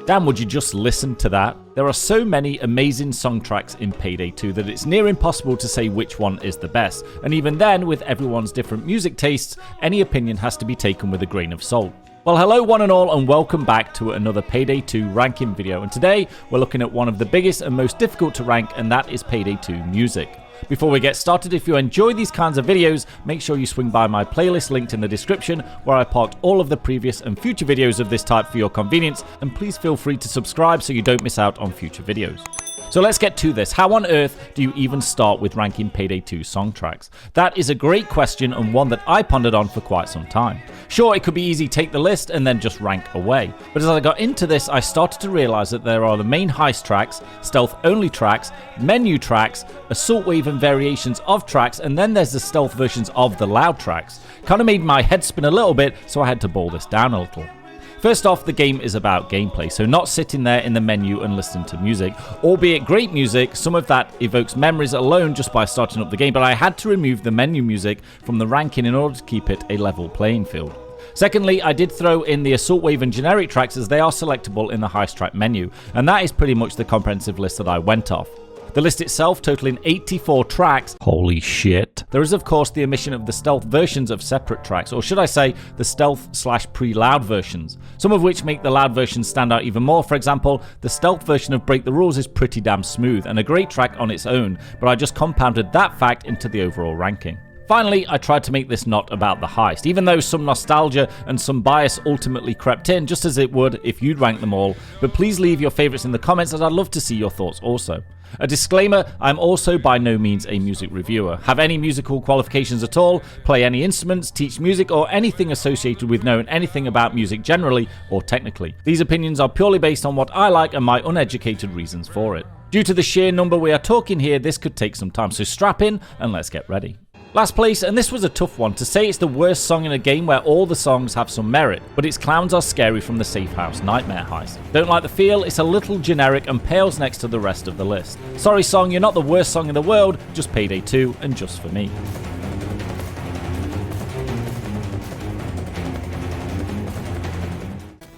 Damn, would you just listen to that? There are so many amazing song tracks in Payday 2 that it's near impossible to say which one is the best, and even then, with everyone's different music tastes, any opinion has to be taken with a grain of salt. Well, hello one and all, and welcome back to another Payday 2 ranking video, and today we're looking at one of the biggest and most difficult to rank, and that is Payday 2 music. Before we get started, if you enjoy these kinds of videos, make sure you swing by my playlist linked in the description, where I parked all of the previous and future videos of this type for your convenience, and please feel free to subscribe so you don't miss out on future videos. So let's get to this. How on earth do you even start with ranking Payday 2 song tracks? That is a great question, and one that I pondered on for quite some time. Sure, it could be easy, take the list and then just rank away. But as I got into this, I started to realize that there are the main heist tracks, stealth only tracks, menu tracks, assault wave and variations of tracks, and then there's the stealth versions of the loud tracks. Kind of made my head spin a little bit, so I had to boil this down a little. First off, the game is about gameplay, so not sitting there in the menu and listening to music. Albeit great music, some of that evokes memories alone just by starting up the game, but I had to remove the menu music from the ranking in order to keep it a level playing field. Secondly, I did throw in the assault wave and generic tracks as they are selectable in the heist track menu, and that is pretty much the comprehensive list that I went off. The list itself totaling 84 tracks. Holy shit. There is of course the omission of the stealth versions of separate tracks, or should I say the stealth/pre-loud versions, some of which make the loud versions stand out even more. For example, the stealth version of Break the Rules is pretty damn smooth and a great track on its own, but I just compounded that fact into the overall ranking. Finally, I tried to make this not about the heist, even though some nostalgia and some bias ultimately crept in, just as it would if you'd rank them all, but please leave your favourites in the comments as I'd love to see your thoughts also. A disclaimer, I'm also by no means a music reviewer, have any musical qualifications at all, play any instruments, teach music, or anything associated with knowing anything about music generally or technically. These opinions are purely based on what I like and my uneducated reasons for it. Due to the sheer number we are talking here, this could take some time, so strap in and let's get ready. Last place, and this was a tough one, to say it's the worst song in a game where all the songs have some merit, but its Clowns Are Scary from the Safe House Nightmare heist. Don't like the feel, it's a little generic and pales next to the rest of the list. Sorry song, you're not the worst song in the world, just Payday 2 and just for me.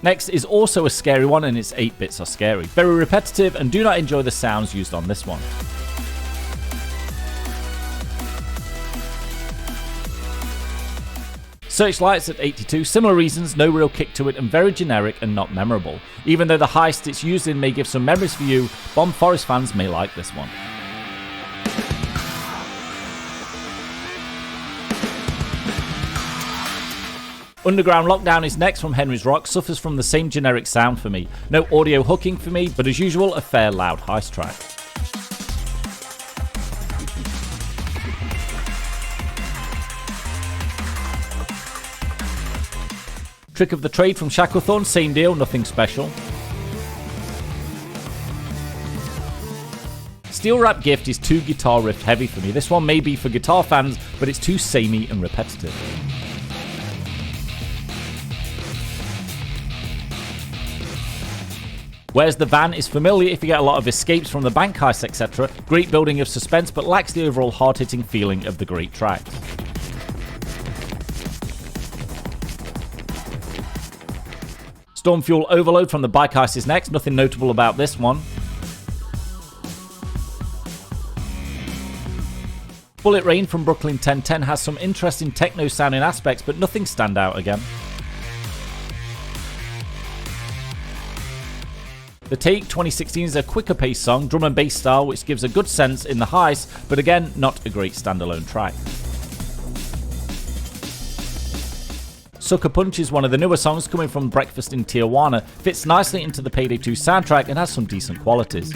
Next is also a scary one, and its 8 bits are scary. Very repetitive and do not enjoy the sounds used on this one. Searchlights at 82, similar reasons, no real kick to it and very generic and not memorable. Even though the heist it's used in may give some memories for you, Bomb Forest fans may like this one. Underground Lockdown is next from Henry's Rock, suffers from the same generic sound for me. No audio hooking for me, but as usual a fair loud heist track. Trick of the Trade from Shacklethorn, same deal, nothing special. Steel Wrap Gift is too guitar riff heavy for me. This one may be for guitar fans, but it's too samey and repetitive. Where's the Van is familiar if you get a lot of escapes from the bank heist, etc. Great building of suspense, but lacks the overall hard-hitting feeling of the great tracks. Storm Fuel Overload from the bike heist is next, nothing notable about this one. Bullet Rain from Brooklyn 1010 has some interesting techno sounding aspects, but nothing stand out again. The Take 2016 is a quicker paced song, drum and bass style, which gives a good sense in the heist, but again, not a great standalone track. Sucker Punch is one of the newer songs coming from Breakfast in Tijuana, fits nicely into the Payday 2 soundtrack and has some decent qualities.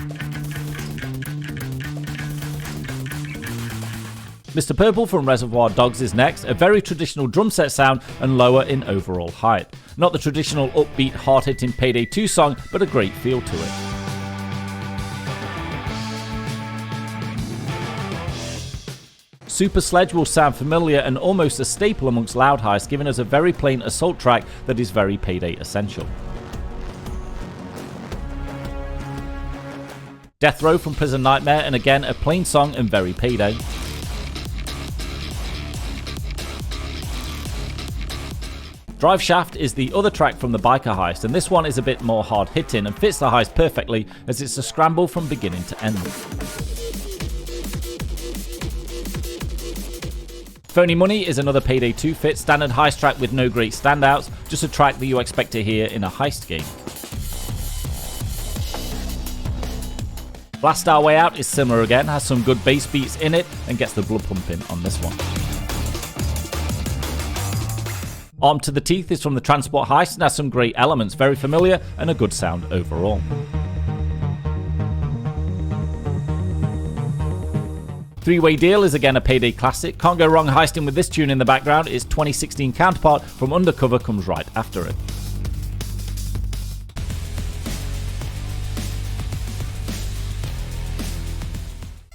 Mr. Purple from Reservoir Dogs is next, a very traditional drum set sound and lower in overall height. Not the traditional upbeat hard-hitting Payday 2 song, but a great feel to it. Super Sledge will sound familiar and almost a staple amongst loud heists, giving us a very plain assault track that is very Payday essential. Death Row from Prison Nightmare, and again a plain song and very Payday. Drive Shaft is the other track from the biker heist, and this one is a bit more hard hitting and fits the heist perfectly as it's a scramble from beginning to end. Phony Money is another Payday 2 fit, standard heist track with no great standouts, just a track that you expect to hear in a heist game. Blast Our Way Out is similar again, has some good bass beats in it and gets the blood pumping on this one. Armed to the Teeth is from the Transport heist and has some great elements, very familiar and a good sound overall. Three-Way Deal is again a Payday classic, can't go wrong heisting with this tune in the background. Its 2016 counterpart from Undercover comes right after it.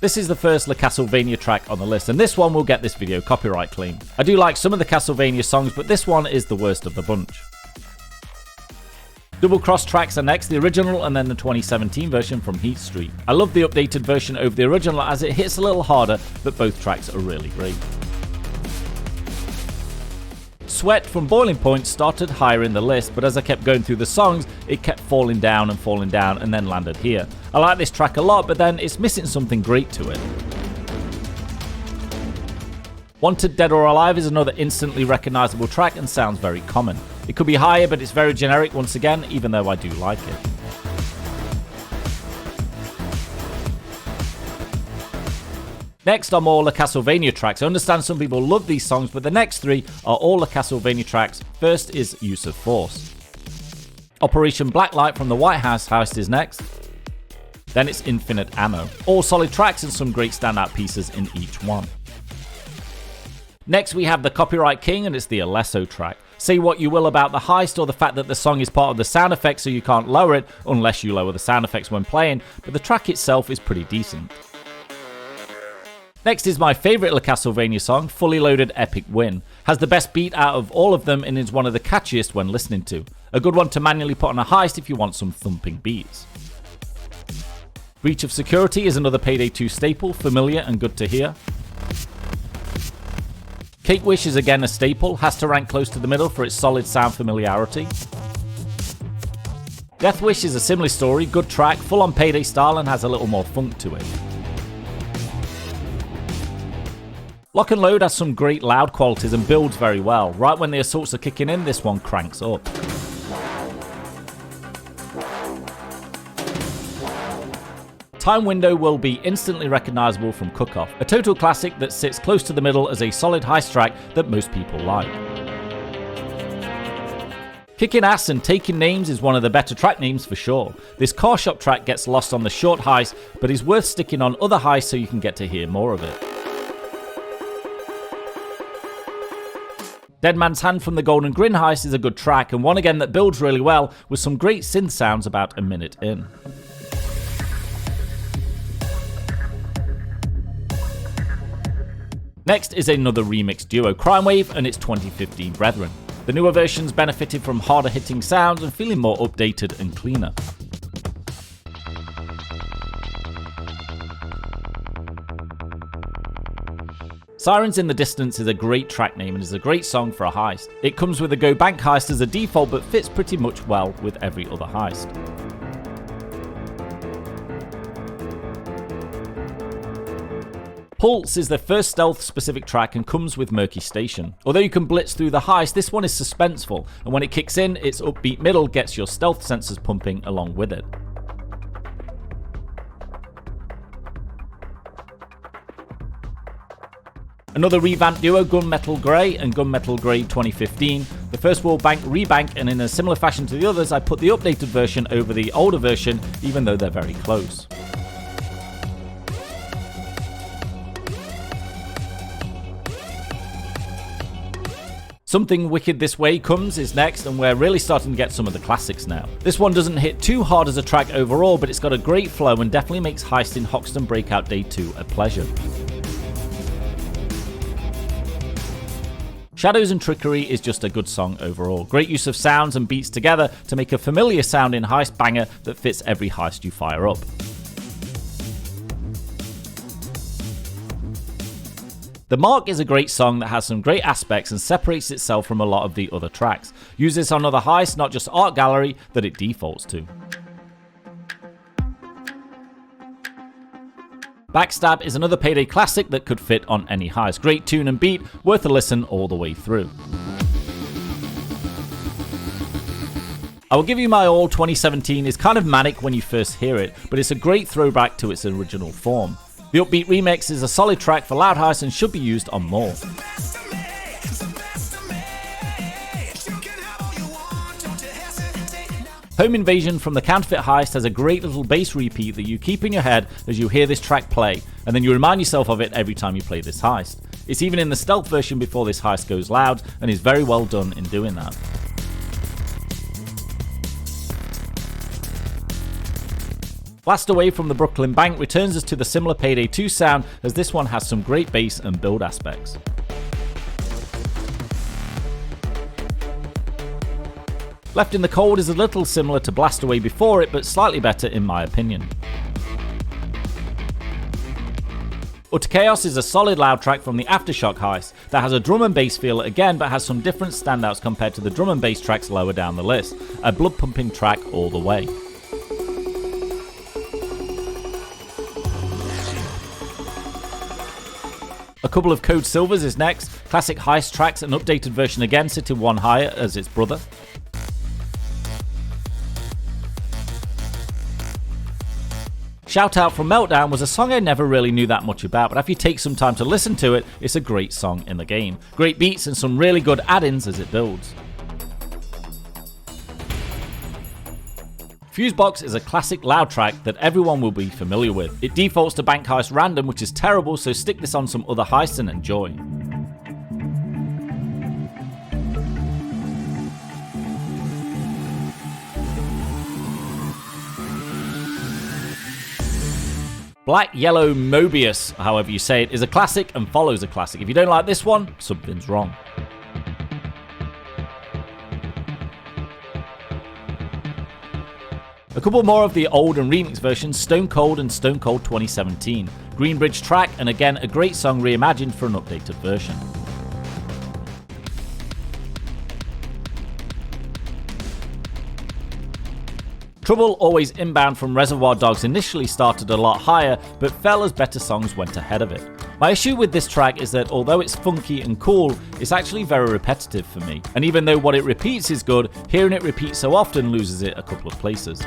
This is the first La Castlevania track on the list, and this one will get this video copyright clean. I do like some of the Castlevania songs, but this one is the worst of the bunch. Double Cross tracks are next, the original and then the 2017 version from Heat Street. I love the updated version over the original as it hits a little harder, but both tracks are really great. Sweat from Boiling Point started higher in the list, but as I kept going through the songs, it kept falling down and then landed here. I like this track a lot, but then it's missing something great to it. Wanted Dead or Alive is another instantly recognisable track and sounds very common. It could be higher, but it's very generic once again, even though I do like it. Next are more La Castlevania tracks. I understand some people love these songs, but the next three are all La Castlevania tracks. First is Use of Force. Operation Blacklight from the White House heist is next. Then it's Infinite Ammo. All solid tracks and some great standout pieces in each one. Next we have the Copyright King, and it's the Alesso track. Say what you will about the heist or the fact that the song is part of the sound effects so you can't lower it unless you lower the sound effects when playing, but the track itself is pretty decent. Next is my favourite La Castlevania song, Fully Loaded Epic Win. Has the best beat out of all of them and is one of the catchiest when listening to. A good one to manually put on a heist if you want some thumping beats. Breach of Security is another Payday 2 staple, familiar and good to hear. Cake Wish is again a staple, has to rank close to the middle for its solid sound familiarity. Death Wish is a similar story, good track, full on Payday style and has a little more funk to it. Lock and Load has some great loud qualities and builds very well. Right when the assaults are kicking in, this one cranks up. Time Window will be instantly recognisable from Cook-Off, a total classic that sits close to the middle as a solid heist track that most people like. Kicking Ass and Taking Names is one of the better track names for sure. This car shop track gets lost on the short heist, but is worth sticking on other heists so you can get to hear more of it. Dead Man's Hand from the Golden Grin heist is a good track, and one again that builds really well with some great synth sounds about a minute in. Next is another remix duo, Crime Wave and its 2015 brethren. The newer versions benefited from harder hitting sounds and feeling more updated and cleaner. Sirens in the Distance is a great track name and is a great song for a heist. It comes with a Go Bank heist as a default but fits pretty much well with every other heist. Pulse is the first stealth-specific track and comes with Murky Station. Although you can blitz through the heist, this one is suspenseful, and when it kicks in, its upbeat middle gets your stealth sensors pumping along with it. Another revamped duo, Gunmetal Grey and Gunmetal Grey 2015. The first will rebank, and in a similar fashion to the others, I put the updated version over the older version, even though they're very close. Something Wicked This Way Comes is next, and we're really starting to get some of the classics now. This one doesn't hit too hard as a track overall, but it's got a great flow and definitely makes heisting Hoxton Breakout Day 2 a pleasure. Shadows and Trickery is just a good song overall. Great use of sounds and beats together to make a familiar sounding heist banger that fits every heist you fire up. The Mark is a great song that has some great aspects and separates itself from a lot of the other tracks. Use this on other heists, not just Art Gallery that it defaults to. Backstab is another Payday classic that could fit on any heist. Great tune and beat, worth a listen all the way through. I will give you my all. 2017 is kind of manic when you first hear it, but it's a great throwback to its original form. The upbeat remix is a solid track for loud heist and should be used on more. Home Invasion from the Counterfeit Heist has a great little bass repeat that you keep in your head as you hear this track play, and then you remind yourself of it every time you play this heist. It's even in the stealth version before this heist goes loud, and is very well done in doing that. Blast Away from the Brooklyn Bank returns us to the similar Payday 2 sound, as this one has some great bass and build aspects. Left in the Cold is a little similar to Blast Away before it, but slightly better in my opinion. Utter Chaos is a solid loud track from the Aftershock heist that has a drum and bass feel again, but has some different standouts compared to the drum and bass tracks lower down the list. A blood pumping track all the way. A couple of Code Silvers is next. Classic heist tracks, an updated version again, sitting one higher as its brother. Shootout from Meltdown was a song I never really knew that much about, but if you take some time to listen to it, it's a great song in the game. Great beats and some really good add-ins as it builds. Fusebox is a classic loud track that everyone will be familiar with. It defaults to Bank Heist Random, which is terrible, so stick this on some other heists and enjoy. Black Yellow Mobius, however you say it, is a classic and follows a classic. If you don't like this one, something's wrong. A couple more of the old and remix versions, Stone Cold and Stone Cold 2017. Greenbridge track, and again a great song reimagined for an updated version. Trouble Always Inbound from Reservoir Dogs initially started a lot higher, but fell as better songs went ahead of it. My issue with this track is that although it's funky and cool, it's actually very repetitive for me, and even though what it repeats is good, hearing it repeat so often loses it a couple of places.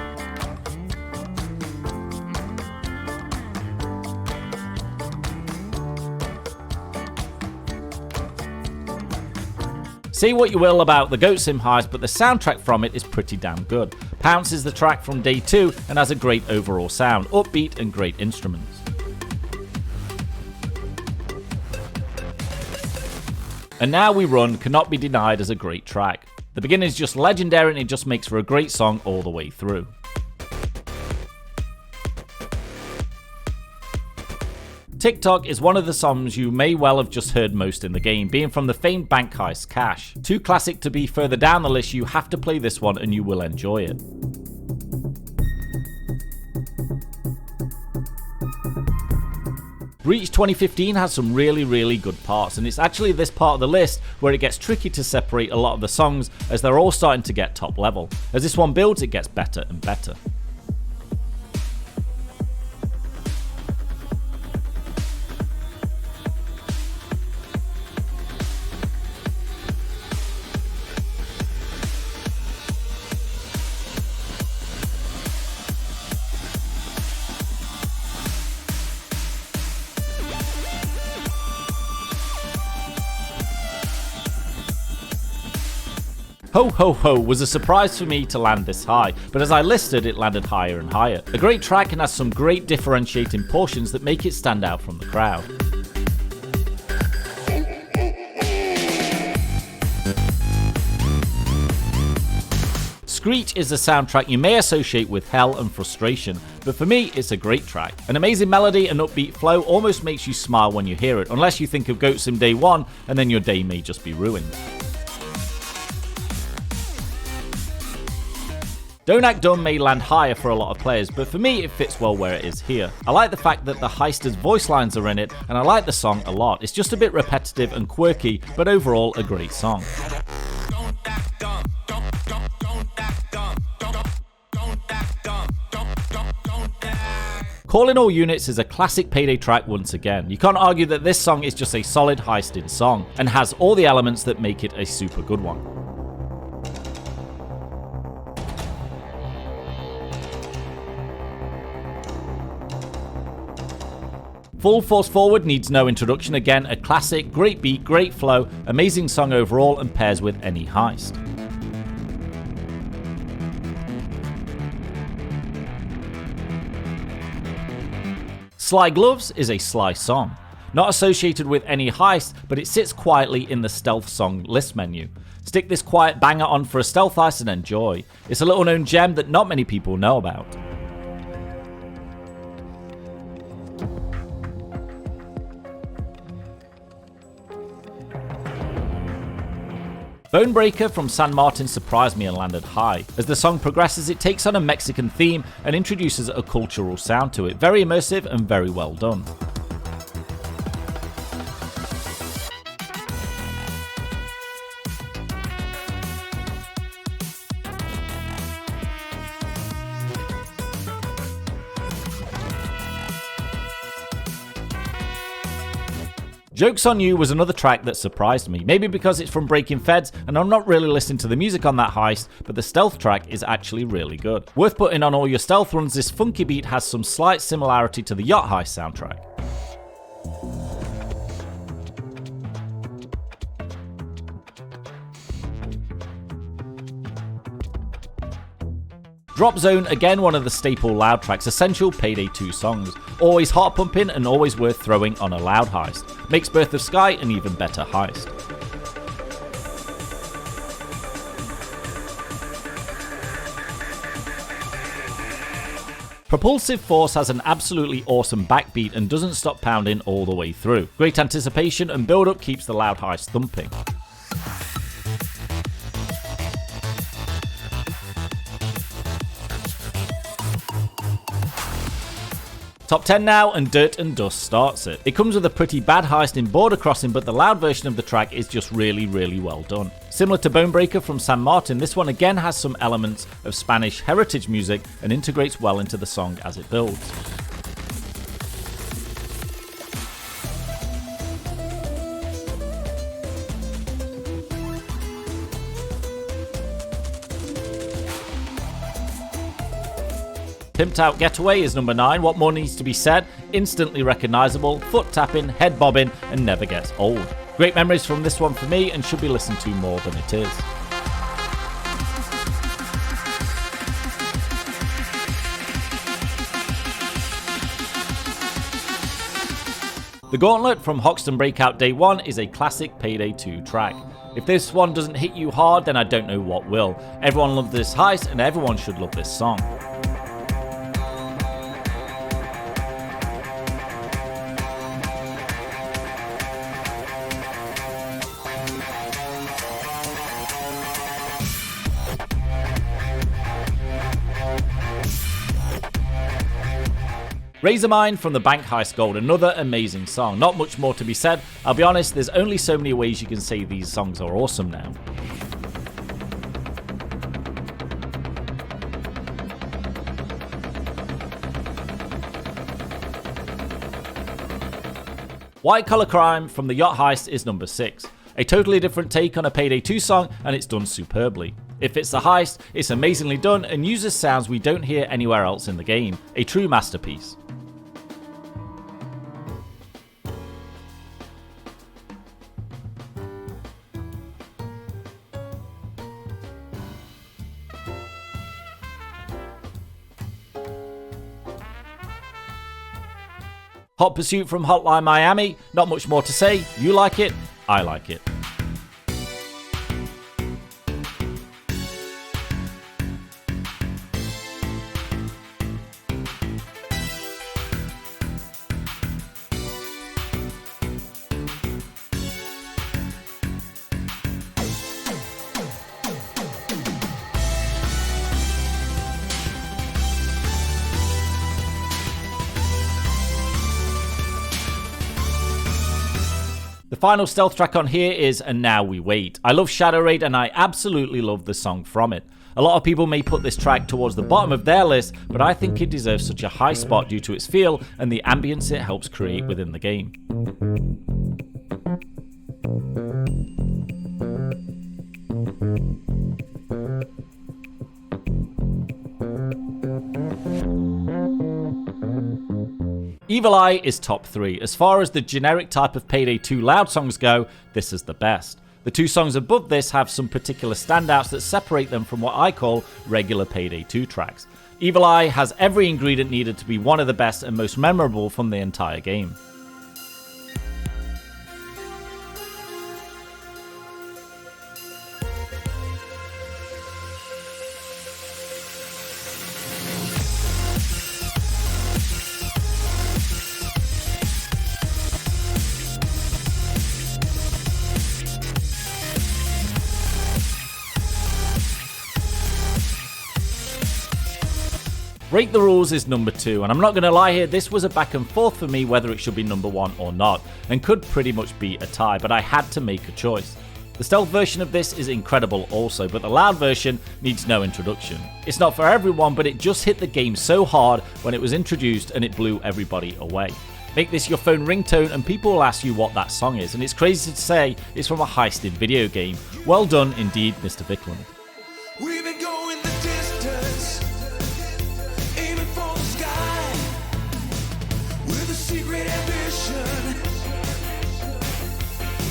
Say what you will about the Goat Sim heist, but the soundtrack from it is pretty damn good. Pounce is the track from Day 2 and has a great overall sound, upbeat and great instruments. And Now We Run cannot be denied as a great track. The beginning is just legendary and it just makes for a great song all the way through. TikTok is one of the songs you may well have just heard most in the game, being from the famed Bank Heist Cash. Too classic to be further down the list, you have to play this one and you will enjoy it. Reach 2015 has some really good parts, and it's actually this part of the list where it gets tricky to separate a lot of the songs as they're all starting to get top level. As this one builds, it gets better and better. Ho Ho Ho was a surprise for me to land this high, but as I listed, it landed higher and higher. A great track and has some great differentiating portions that make it stand out from the crowd. Screech is a soundtrack you may associate with hell and frustration, but for me it's a great track. An amazing melody and upbeat flow almost makes you smile when you hear it, unless you think of Goat Sim Day 1 and then your day may just be ruined. Don't Act Dumb may land higher for a lot of players, but for me it fits well where it is here. I like the fact that the heister's voice lines are in it, and I like the song a lot. It's just a bit repetitive and quirky, but overall a great song. Calling All Units is a classic Payday track once again. You can't argue that this song is just a solid heisted song, and has all the elements that make it a super good one. Full Force Forward needs no introduction, again a classic, great beat, great flow, amazing song overall, and pairs with any heist. Sly Gloves is a Sly song. Not associated with any heist, but it sits quietly in the stealth song list menu. Stick this quiet banger on for a stealth heist and enjoy. It's a little known gem that not many people know about. Bonebreaker from San Martin surprised me and landed high. As the song progresses, it takes on a Mexican theme and introduces a cultural sound to it. Very immersive and very well done. Joke's on You was another track that surprised me, maybe because it's from Breaking Feds and I'm not really listening to the music on that heist, but the stealth track is actually really good. Worth putting on all your stealth runs, this funky beat has some slight similarity to the Yacht Heist soundtrack. Drop Zone, again one of the staple loud tracks, essential Payday 2 songs. Always heart pumping and always worth throwing on a loud heist. Makes Birth of Sky an even better heist. Propulsive Force has an absolutely awesome backbeat and doesn't stop pounding all the way through. Great anticipation and build up keeps the loud heist thumping. Top 10 now, and Dirt and Dust starts it. It comes with a pretty bad heist in Border Crossing, but the loud version of the track is just really well done. Similar to Bonebreaker from San Martin, this one again has some elements of Spanish heritage music and integrates well into the song as it builds. Pimped Out Getaway is number 9. What more needs to be said? Instantly recognisable, foot tapping, head bobbing, and never gets old. Great memories from this one for me and should be listened to more than it is. The Gauntlet from Hoxton Breakout Day 1 is a classic Payday 2 track. If this one doesn't hit you hard, then I don't know what will. Everyone loved this heist and everyone should love this song. Razormine from the Bank Heist Gold, another amazing song. Not much more to be said. I'll be honest, there's only so many ways you can say these songs are awesome now. White Collar Crime from the Yacht Heist is number 6. A totally different take on a Payday 2 song, and it's done superbly. If it's the heist, it's amazingly done and uses sounds we don't hear anywhere else in the game. A true masterpiece. Hot Pursuit from Hotline Miami, not much more to say. You like it, I like it. final stealth track on here is And Now We Wait. I love Shadow Raid and I absolutely love the song from it. A lot of people may put this track towards the bottom of their list, but I think it deserves such a high spot due to its feel and the ambience it helps create within the game. Evil Eye is top 3. As far as the generic type of Payday 2 loud songs go, this is the best. The 2 songs above this have some particular standouts that separate them from what I call regular Payday 2 tracks. Evil Eye has every ingredient needed to be one of the best and most memorable from the entire game. Break the Rules is number 2, and I'm not going to lie here, this was a back and forth for me whether it should be number 1 or not, and could pretty much be a tie, but I had to make a choice. The stealth version of this is incredible also, but the loud version needs no introduction. It's not for everyone, but it just hit the game so hard when it was introduced and it blew everybody away. Make this your phone ringtone and people will ask you what that song is, and it's crazy to say it's from a heisted video game. Well done indeed, Mr. Viklund. We've been going the distance, aiming for the sky, with a secret ambition.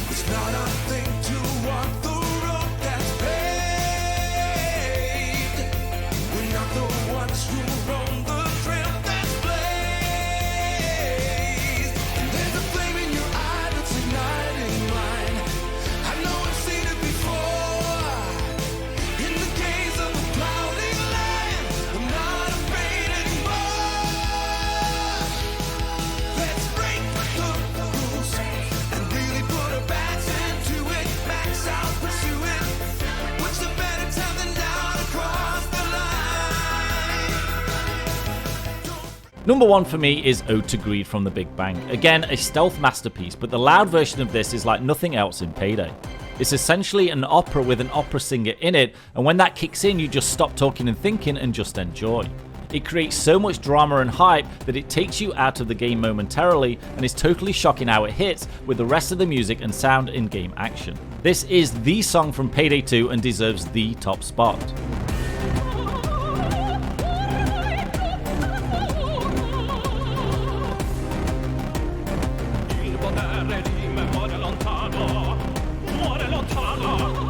It's not our thing to walk the road that's paved. We're not the ones who roam the trail that's blazed. And there's a flame in your eye that's igniting mine. I know I've seen it before. In the gaze of a cloudy land, I'm not afraid anymore. Let's break the rules and really put our backs into it. Max out, pursue it. What's a better time than now to cross the line? Number 1 for me is Ode to Greed from the Big Bang. Again, a stealth masterpiece, but the loud version of this is like nothing else in Payday. It's essentially an opera with an opera singer in it, and when that kicks in, you just stop talking and thinking and just enjoy. It creates so much drama and hype that it takes you out of the game momentarily and is totally shocking how it hits with the rest of the music and sound in-game action. This is the song from Payday 2 and deserves the top spot. Il potere di me muore lontano, muore lontano.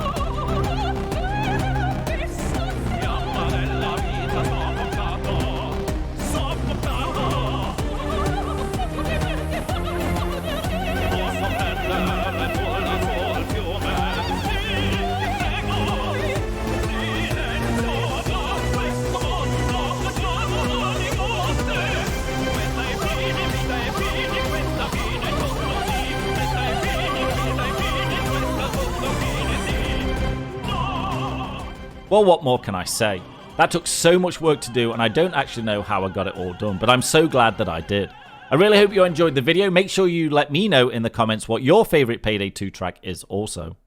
Fiamma della vita soffocato, soffocato. Posso prendere nulla sul fiume. Silenzioso, questo mondo facciamo di notte. Questa è fine, questa è fine, questa fine è tutto sì. Questa è fine, questa è fine, questa tutto fine sì. No! Well, what more can I say? That took so much work to do and I don't actually know how I got it all done, but I'm so glad that I did. I really hope you enjoyed the video. Make sure you let me know in the comments what your favourite Payday 2 track is also.